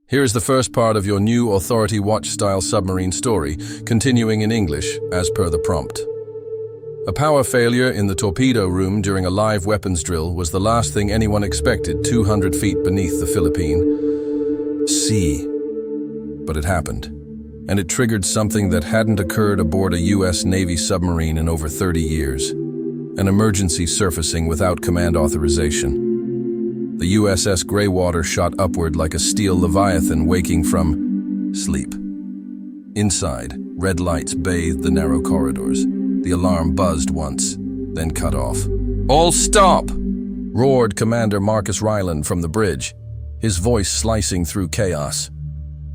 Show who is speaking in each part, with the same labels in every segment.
Speaker 1: Here is the first part of your new Authority Watch-style submarine story, continuing in English, as per the prompt. A power failure in the torpedo room during a live weapons drill was the last thing anyone expected 200 feet beneath the Philippine Sea. But it happened, and it triggered something that hadn't occurred aboard a U.S. Navy submarine in over 30 years. An emergency surfacing without command authorization. The USS Graywater shot upward like a steel leviathan waking from sleep. Inside, red lights bathed the narrow corridors. The alarm buzzed once, then cut off. "All stop!" roared Commander Ryland from the bridge, his voice slicing through chaos.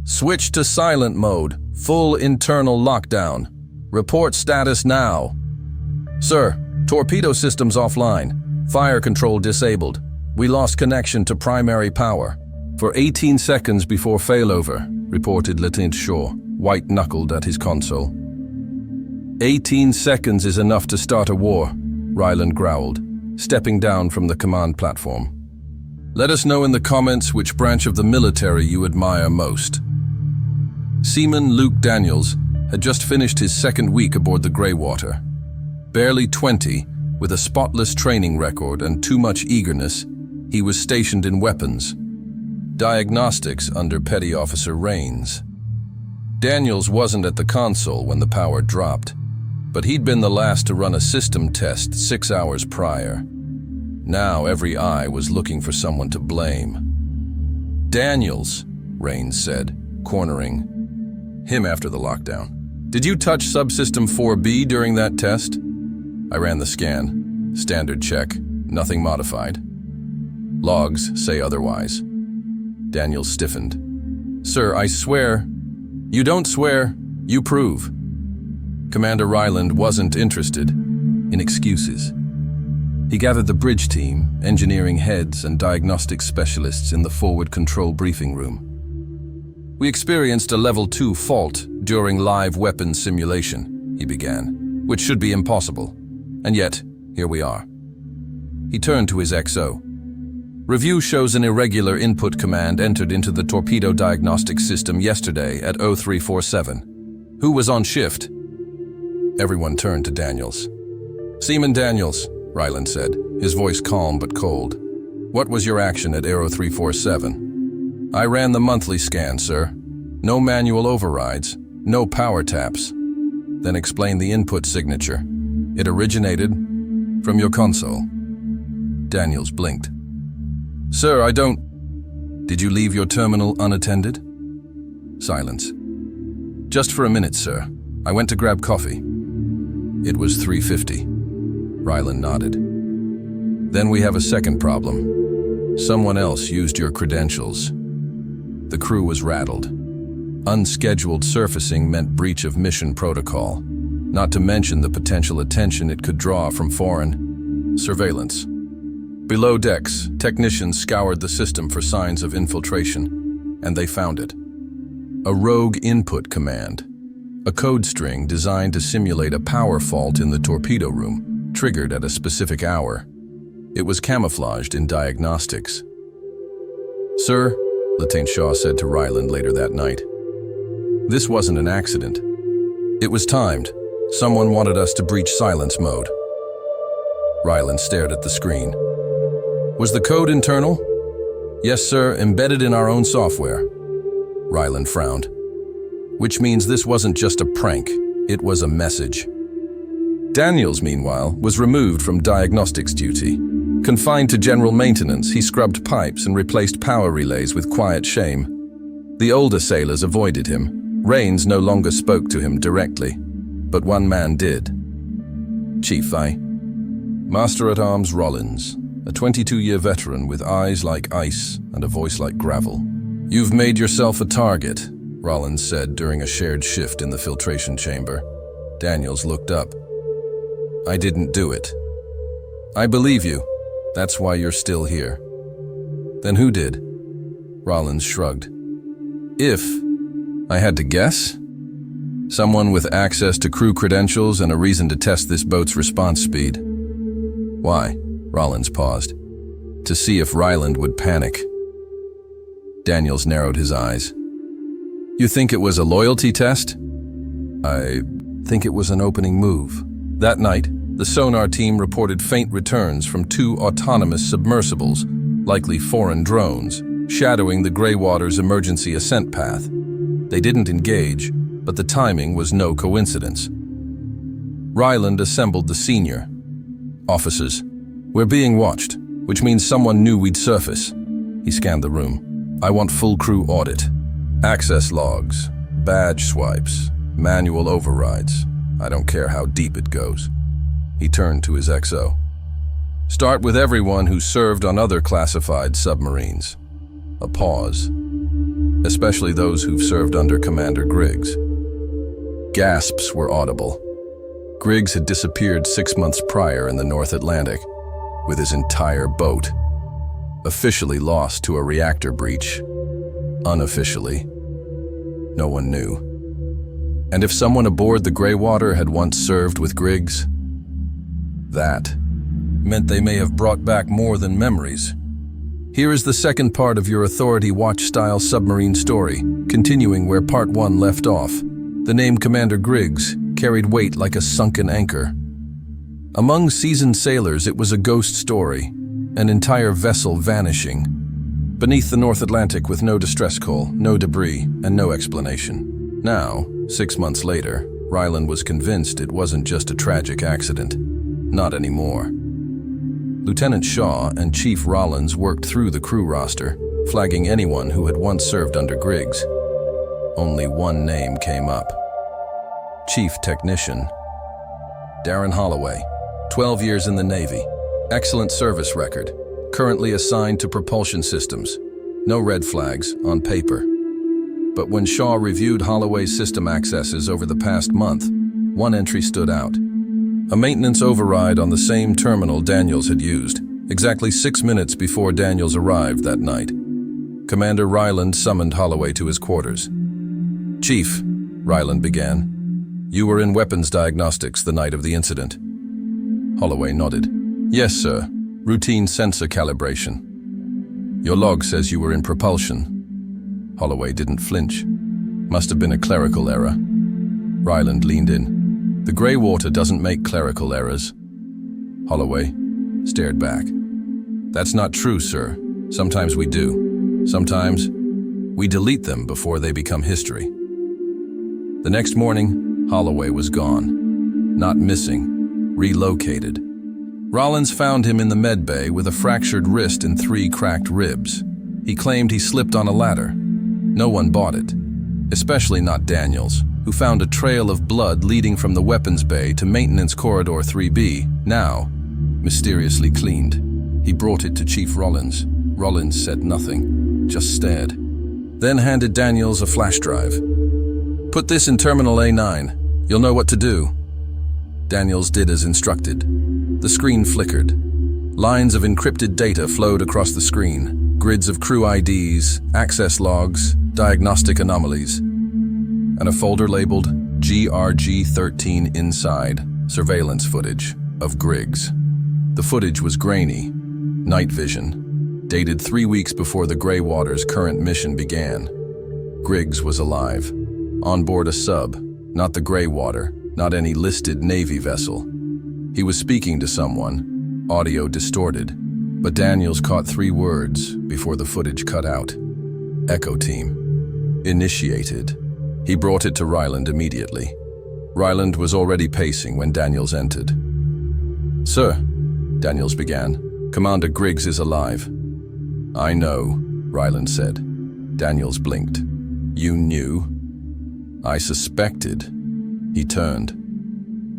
Speaker 1: "Switch to silent mode, full internal lockdown. Report status now." "Sir, torpedo systems offline. Fire control disabled. We lost connection to primary power for 18 seconds before failover," reported Lieutenant Shaw, white-knuckled at his console. 18 seconds is enough to start a war, Ryland growled, stepping down from the command platform. "Let us know in the comments which branch of the military you admire most." Seaman Luke Daniels had just finished his second week aboard the Graywater. Barely 20, with a spotless training record and too much eagerness, he was stationed in weapons diagnostics under Petty Officer Rains. Daniels wasn't at the console when the power dropped, but he'd been the last to run a system test 6 hours prior. Now every eye was looking for someone to blame. "Daniels," Rains said, cornering him after the lockdown. "Did you touch subsystem 4B during that test?" "I ran the scan. Standard check. Nothing modified. Logs say otherwise." Daniels stiffened. "Sir, I swear." "You don't swear, you prove." Commander Ryland wasn't interested in excuses. He gathered the bridge team, engineering heads and diagnostic specialists in the forward control briefing room. "We experienced a level 2 fault during live weapons simulation," he began, "which should be impossible. And yet, here we are." He turned to his XO. "Review shows an irregular input command entered into the torpedo diagnostic system yesterday at 0347. Who was on shift?" Everyone turned to Daniels. "Seaman Daniels," Ryland said, his voice calm but cold. "What was your action at 0347? "I ran the monthly scan, sir. No manual overrides, no power taps." "Then explain the input signature." "It originated from your console." Daniels blinked. "Sir, I don't..." "Did you leave your terminal unattended?" Silence. "Just for a minute, sir. I went to grab coffee." "It was 3:50. Ryland nodded. "Then we have a second problem. Someone else used your credentials." The crew was rattled. Unscheduled surfacing meant breach of mission protocol, not to mention the potential attention it could draw from foreign surveillance. Below decks, technicians scoured the system for signs of infiltration, and they found it. A rogue input command, a code string designed to simulate a power fault in the torpedo room, triggered at a specific hour. It was camouflaged in diagnostics. "Sir," Lieutenant Shaw said to Ryland later that night, "this wasn't an accident. It was timed. Someone wanted us to breach silence mode." Ryland stared at the screen. "Was the code internal?" "Yes, sir, embedded in our own software." Ryland frowned. "Which means this wasn't just a prank, it was a message." Daniels, meanwhile, was removed from diagnostics duty. Confined to general maintenance, he scrubbed pipes and replaced power relays with quiet shame. The older sailors avoided him. Rains no longer spoke to him directly, but one man did. Chief I. Master-at-Arms Rollins, a 22-year veteran with eyes like ice and a voice like gravel. "You've made yourself a target," Rollins said during a shared shift in the filtration chamber. Daniels looked up. "I didn't do it." "I believe you. That's why you're still here." "Then who did?" Rollins shrugged. "If I had to guess, someone with access to crew credentials and a reason to test this boat's response speed." "Why?" Rollins paused. "To see if Ryland would panic." Daniels narrowed his eyes. You think it was a loyalty test? I think it was an opening move. That night, the sonar team reported faint returns from 2 autonomous submersibles, likely foreign drones, shadowing the Graywater's emergency ascent path. They didn't engage, but the timing was no coincidence. Ryland assembled the senior. Officers, we're being watched, which means someone knew we'd surface. He scanned the room. I want full crew audit. Access logs, badge swipes, manual overrides. I don't care how deep it goes. He turned to his XO. Start with everyone who served on other classified submarines. A pause. Especially those who've served under Commander Griggs. Gasps were audible. Griggs had disappeared 6 months prior in the North Atlantic, with his entire boat. Officially lost to a reactor breach. Unofficially, no one knew. And if someone aboard the Graywater had once served with Griggs, that meant they may have brought back more than memories. Here is the second part of your Authority Watch-style submarine story, continuing where Part 1 left off. The name Commander Griggs carried weight like a sunken anchor. Among seasoned sailors, it was a ghost story, an entire vessel vanishing. Beneath the North Atlantic with no distress call, no debris, and no explanation. Now, 6 months later, Ryland was convinced it wasn't just a tragic accident. Not anymore. Lieutenant Shaw and Chief Rollins worked through the crew roster, flagging anyone who had once served under Griggs. Only one name came up. Chief Technician Darren Holloway, 12 years in the Navy, excellent service record, currently assigned to propulsion systems. No red flags on paper. But when Shaw reviewed Holloway's system accesses over the past month, one entry stood out. A maintenance override on the same terminal Daniels had used, exactly 6 minutes before Daniels arrived that night. Commander Ryland summoned Holloway to his quarters. Chief, Ryland began, you were in weapons diagnostics the night of the incident. Holloway nodded. Yes, sir. Routine sensor calibration. Your log says you were in propulsion. Holloway didn't flinch. Must have been a clerical error. Ryland leaned in. The Graywater doesn't make clerical errors. Holloway stared back. That's not true, sir. Sometimes we do. Sometimes we delete them before they become history. The next morning, Holloway was gone. Not missing, relocated. Rollins found him in the med bay with a fractured wrist and 3 cracked ribs. He claimed he slipped on a ladder. No one bought it, especially not Daniels, who found a trail of blood leading from the weapons bay to Maintenance Corridor 3B, now mysteriously cleaned. He brought it to Chief Rollins. Rollins said nothing, just stared. Then handed Daniels a flash drive. Put this in Terminal A9. You'll know what to do. Daniels did as instructed. The screen flickered. Lines of encrypted data flowed across the screen. Grids of crew IDs, access logs, diagnostic anomalies, and a folder labeled GRG-13 inside, surveillance footage of Griggs. The footage was grainy, night vision, dated 3 weeks before the Graywater's current mission began. Griggs was alive, on board a sub, not the Graywater, not any listed Navy vessel. He was speaking to someone, audio distorted, but Daniels caught 3 words before the footage cut out. Echo team. Initiated. He brought it to Ryland immediately. Ryland was already pacing when Daniels entered. Sir, Daniels began, Commander Griggs is alive. I know, Ryland said. Daniels blinked. You knew? I suspected. He turned.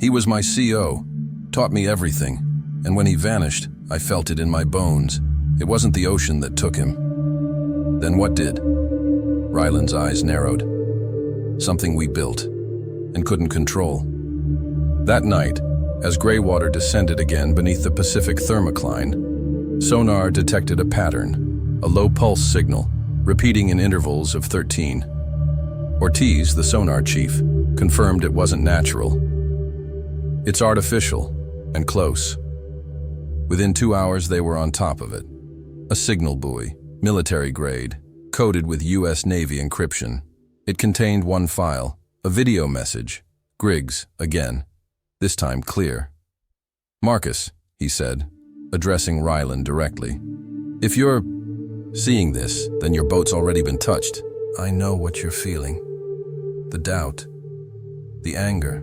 Speaker 1: He was my CO, taught me everything, and when he vanished, I felt it in my bones. It wasn't the ocean that took him. Then what did? Ryland's eyes narrowed. Something we built and couldn't control. That night, as Graywater descended again beneath the Pacific thermocline, sonar detected a pattern, a low pulse signal, repeating in intervals of 13. Ortiz, the sonar chief, confirmed it wasn't natural. It's artificial and close. Within 2 hours, they were on top of it. A signal buoy, military grade, coded with US Navy encryption. It contained one file, a video message. Griggs, again, this time clear. "Marcus," he said, addressing Ryland directly. "If you're seeing this, then your boat's already been touched. I know what you're feeling. The doubt, the anger.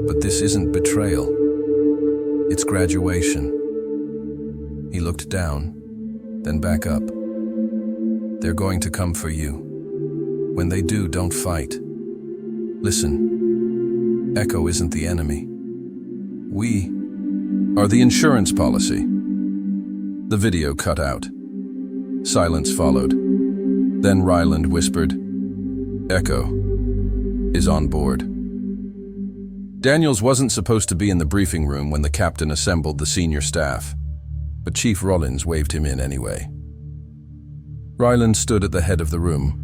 Speaker 1: But this isn't betrayal. It's graduation." He looked down, then back up. "They're going to come for you. When they do, don't fight. Listen, Echo isn't the enemy. We are the insurance policy." The video cut out. Silence followed. Then Ryland whispered, "Echo is on board." Daniels wasn't supposed to be in the briefing room when the captain assembled the senior staff, but Chief Rollins waved him in anyway. Ryland stood at the head of the room.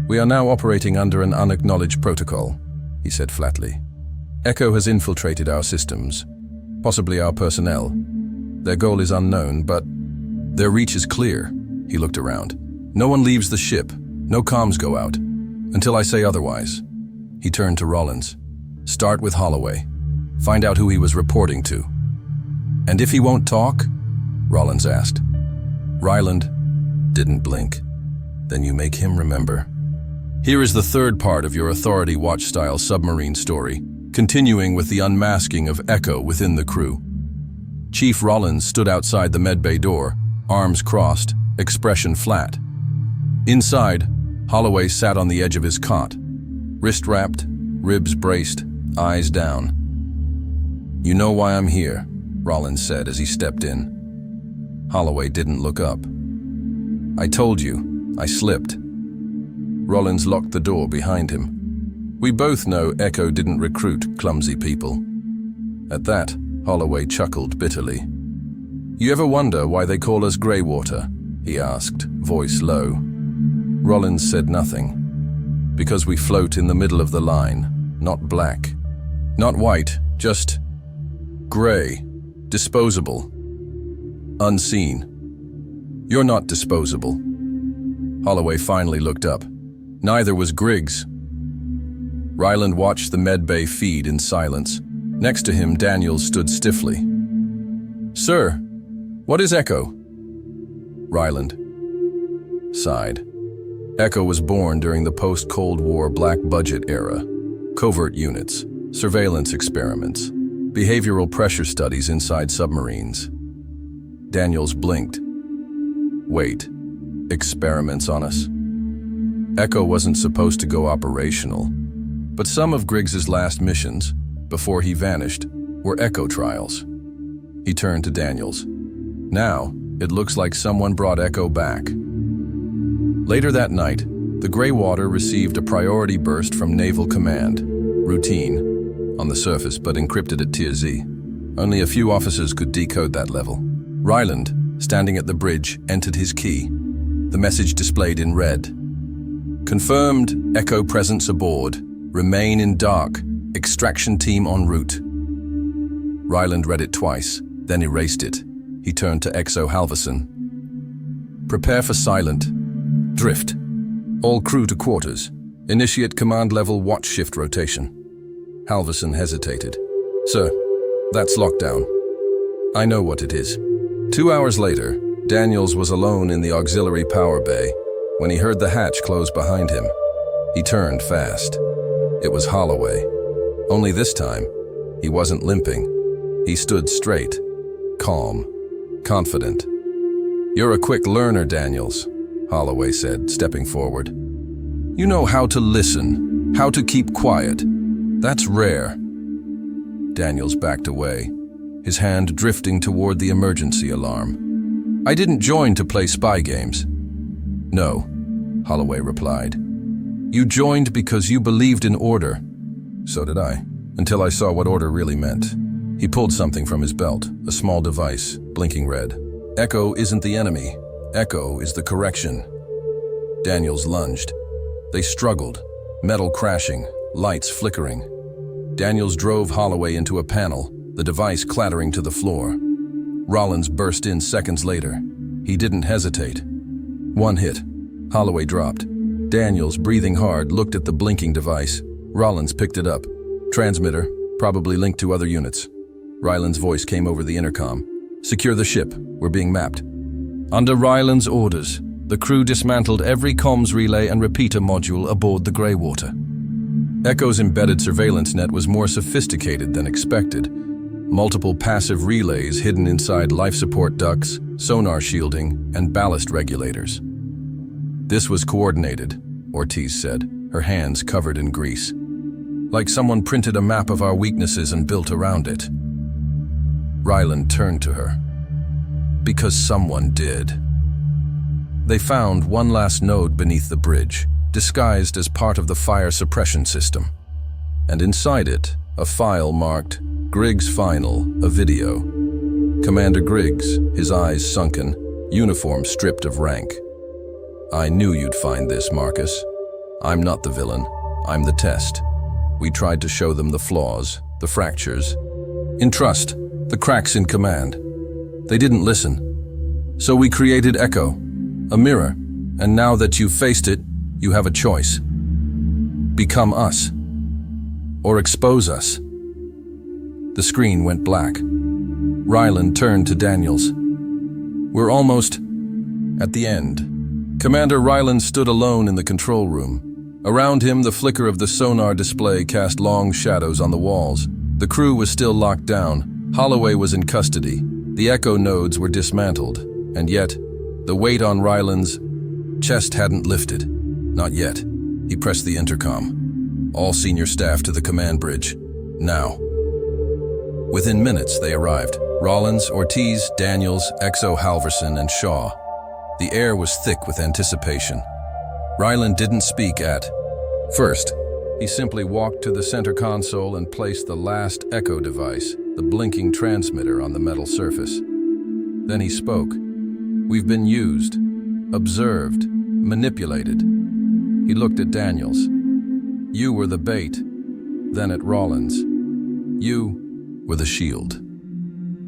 Speaker 1: "We are now operating under an unacknowledged protocol," he said flatly. "Echo has infiltrated our systems, possibly our personnel. Their goal is unknown, but their reach is clear." He looked around. "No one leaves the ship. No comms go out. Until I say otherwise." He turned to Rollins. "Start with Holloway. Find out who he was reporting to." "And if he won't talk?" Rollins asked. Ryland didn't blink. "Then you make him remember." Here is the third part of your Authority Watch-style submarine story, continuing with the unmasking of Echo within the crew. Chief Rollins stood outside the medbay door, arms crossed, expression flat. Inside, Holloway sat on the edge of his cot, wrist wrapped, ribs braced, eyes down. "You know why I'm here," Rollins said as he stepped in. Holloway didn't look up. "I told you, I slipped." Rollins locked the door behind him. "We both know Echo didn't recruit clumsy people." At that, Holloway chuckled bitterly. "You ever wonder why they call us Graywater?" he asked, voice low. Rollins said nothing. "Because we float in the middle of the line, not black. Not white, just gray, disposable, unseen. You're not disposable." Holloway finally looked up. Neither was Griggs. Ryland watched the medbay feed in silence. Next to him, Daniels stood stiffly. "Sir, what is Echo?" Ryland sighed. Echo was born during the post-Cold War black budget era. Covert units, surveillance experiments, behavioral pressure studies inside submarines. Daniels blinked. "Wait, experiments on us?" Echo wasn't supposed to go operational, but some of Griggs's last missions, before he vanished, were Echo trials. He turned to Daniels. "Now, it looks like someone brought Echo back." Later that night, the Graywater received a priority burst from Naval Command. Routine, on the surface but encrypted at Tier Z. Only a few officers could decode that level. Ryland, standing at the bridge, entered his key. The message displayed in red. "Confirmed, Echo presence aboard. Remain in dark. Extraction team en route." Ryland read it twice, then erased it. He turned to Exo Halverson. "Prepare for silent. Drift. All crew to quarters. Initiate command-level watch shift rotation." Halverson hesitated. "Sir, that's lockdown. I know what it is." 2 hours later, Daniels was alone in the auxiliary power bay when he heard the hatch close behind him. He turned fast. It was Holloway. Only this time, he wasn't limping. He stood straight, calm, confident. "You're a quick learner, Daniels," Holloway said, stepping forward. "You know how to listen, how to keep quiet. That's rare." Daniels backed away, his hand drifting toward the emergency alarm. "I didn't join to play spy games." "No," Holloway replied. "You joined because you believed in order." "So did I, until I saw what order really meant." He pulled something from his belt, a small device, blinking red. "Echo isn't the enemy. Echo is the correction." Daniels lunged. They struggled, metal crashing, lights flickering. Daniels drove Holloway into a panel, the device clattering to the floor. Rollins burst in seconds later. He didn't hesitate. One hit. Holloway dropped. Daniels, breathing hard, looked at the blinking device. Rollins picked it up. Transmitter, probably linked to other units. Ryland's voice came over the intercom. "Secure the ship. We're being mapped." Under Ryland's orders, the crew dismantled every comms relay and repeater module aboard the Graywater. Echo's embedded surveillance net was more sophisticated than expected. Multiple passive relays hidden inside life support ducts, sonar shielding, and ballast regulators. "This was coordinated," Ortiz said, her hands covered in grease. "Like someone printed a map of our weaknesses and built around it." Ryland turned to her. "Because someone did." They found one last node beneath the bridge, disguised as part of the fire suppression system. And inside it, a file marked Griggs Final, a video. Commander Griggs, his eyes sunken, uniform stripped of rank. "I knew you'd find this, Marcus. I'm not the villain. I'm the test. We tried to show them the flaws, the fractures. In trust, the cracks in command. They didn't listen. So we created Echo, a mirror, and now that you've faced it, you have a choice. Become us, or expose us." The screen went black. Ryland turned to Daniels. "We're almost at the end." Commander Ryland stood alone in the control room. Around him, the flicker of the sonar display cast long shadows on the walls. The crew was still locked down. Holloway was in custody. The Echo nodes were dismantled. And yet, the weight on Ryland's chest hadn't lifted. Not yet. He pressed the intercom. "All senior staff to the command bridge. Now." Within minutes, they arrived. Rollins, Ortiz, Daniels, Exo Halverson, and Shaw. The air was thick with anticipation. Ryland didn't speak at first. He simply walked to the center console and placed the last Echo device, the blinking transmitter, on the metal surface. Then he spoke. "We've been used, observed, manipulated." He looked at Daniels. "You were the bait." Then at Rollins. "You were the shield."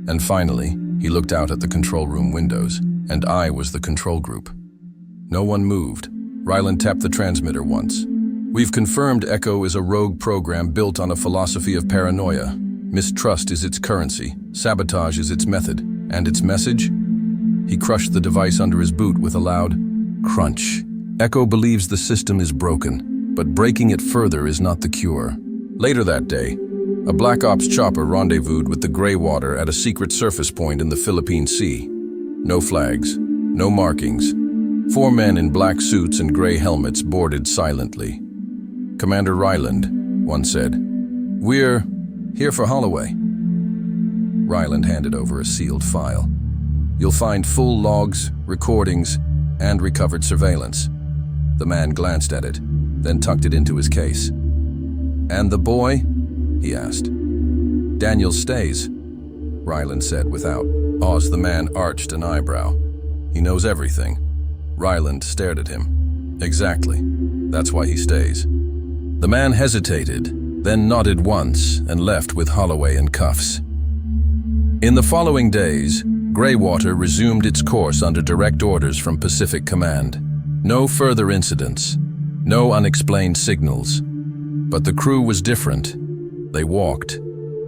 Speaker 1: And finally, he looked out at the control room windows, and I was the control group. No one moved. Ryland tapped the transmitter once. "We've confirmed Echo is a rogue program built on a philosophy of paranoia. Mistrust is its currency, sabotage is its method, and its message?" He crushed the device under his boot with a loud crunch. "Echo believes the system is broken, but breaking it further is not the cure." Later that day, a Black Ops chopper rendezvoused with the Graywater at a secret surface point in the Philippine Sea. No flags, no markings. 4 men in black suits and gray helmets boarded silently. "Commander Ryland," one said. "We're here for Holloway." Ryland handed over a sealed file. "You'll find full logs, recordings, and recovered surveillance." The man glanced at it, then tucked it into his case. "And the boy?" he asked. "Daniel stays," Ryland said without pause. The man arched an eyebrow. "He knows everything." Ryland stared at him. "Exactly. That's why he stays." The man hesitated, then nodded once and left with Holloway in cuffs. In the following days, Graywater resumed its course under direct orders from Pacific Command. No further incidents, no unexplained signals. But the crew was different. They walked,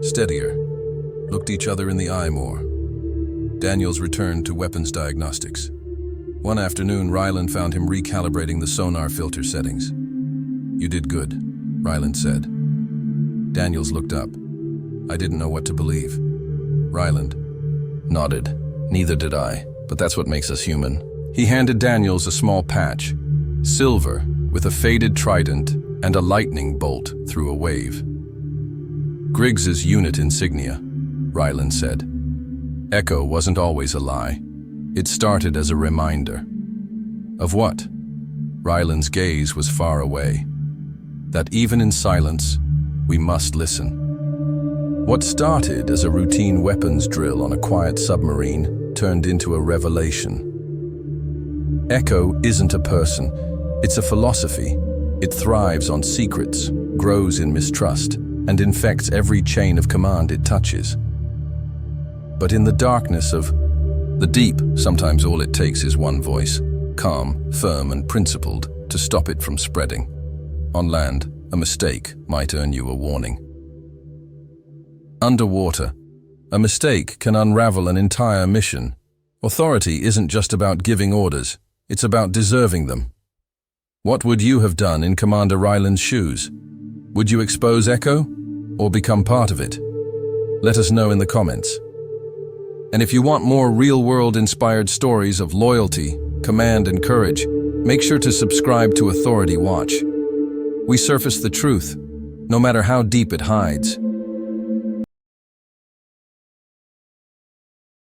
Speaker 1: steadier, looked each other in the eye more. Daniels returned to weapons diagnostics. One afternoon, Ryland found him recalibrating the sonar filter settings. "You did good," Ryland said. Daniels looked up. "I didn't know what to believe." Ryland nodded. "Neither did I, but that's what makes us human." He handed Daniels a small patch, silver, with a faded trident and a lightning bolt through a wave. "Griggs's unit insignia," Ryland said. Echo wasn't always a lie. It started as a reminder. Of what? Ryland's gaze was far away. That even in silence, we must listen. What started as a routine weapons drill on a quiet submarine turned into a revelation. Echo isn't a person, it's a philosophy. It thrives on secrets, grows in mistrust, and infects every chain of command it touches. But in the darkness of the deep, sometimes all it takes is one voice, calm, firm, and principled to stop it from spreading. On land, a mistake might earn you a warning. Underwater, a mistake can unravel an entire mission. Authority isn't just about giving orders, it's about deserving them. What would you have done in Commander Ryland's shoes? Would you expose Echo, or become part of it? Let us know in the comments. And if you want more real-world inspired stories of loyalty, command, and courage, make sure to subscribe to Authority Watch. We surface the truth, no matter how deep it hides.